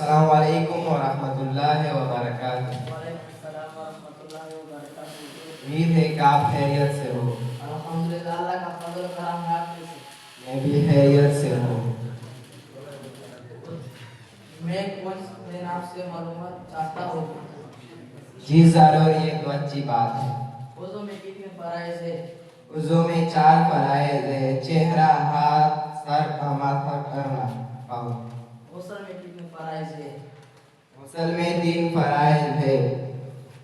السلام علیکم ورحمۃ اللہ وبرکاتہ۔ وعلیکم السلام ورحمۃ اللہ وبرکاتہ۔ امید ہے کہ آپ خیریت سے ہو۔ الحمدللہ، اللہ کا فضل و کرم ہے آپ سے۔ میں بھی خیریت سے ہوں۔ میں کچھ دن آپ سے معلومات چاہتا ہوں۔ جی ضرور، یہ تو اچھی بات ہے۔ وضو میں کتنے فرائض ہے؟ وضو میں 4 فرائض ہے: چہرہ، ہاتھ، سر کا ماتھا کرنا۔ غسل میں کتنے فرائض ہے؟ غسل میں 3 فرائض ہے: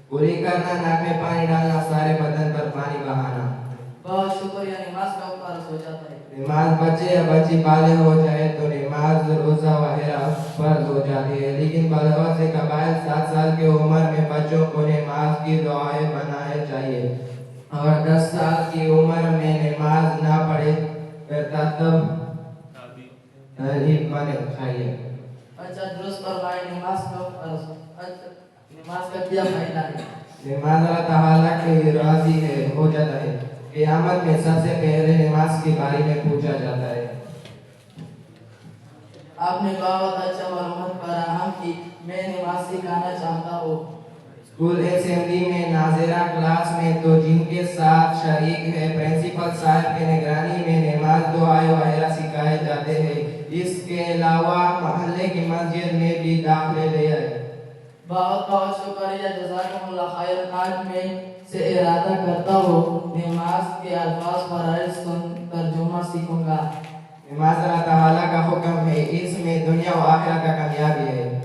پوری کرنا، ناک میں پانی ڈالنا، سارے بدن پر پانی بہانا۔ بہت شکریہ۔ نماز کب فرض ہو جاتا ہے؟ نماز بچے یا بچی بالغ ہو جائے تو نماز، روزہ وغیرہ فرض ہو جاتی ہے، لیکن بلغت سے قبل 7 سال کی عمر میں بچوں کو نماز کی دعائیں بنانا چاہیے، اور 10 سال کی عمر میں نماز نہ پڑھے کرتا تب تعلیم بنے چاہیے۔ اچھا، درست فرمائے۔ نماز کا کیا فائدہ ہے؟ نماز اللہ تعالیٰ کے راضی ہو جاتا ہے۔ قیامت میں سب سے پہلے نماز کے بارے میں پوچھا جاتا ہے۔ آپ نے بہت اچھا معلومات فراہم کی۔ میں نماز سکھانا چاہتا ہوں۔ اسکول اسمبلی میں ناظرہ کلاس میں تو جن کے ساتھ شریک ہے، پرنسپل صاحب کی نگرانی میں نماز، دعائیں وغیرہ سکھائے جاتے ہیں۔ اس کے علاوہ محلے کی مسجد میں بھی داخلے لے آئے۔ بہت بہت شکریہ، جزاکم اللہ خیر۔ آج میں سے ارادہ کرتا ہوں نماز کے الفاظ فرائض ترجمہ سیکھوں گا۔ نماز اللہ تعالیٰ کا حکم ہے، اس میں دنیا و آخرت کا کامیابی ہے۔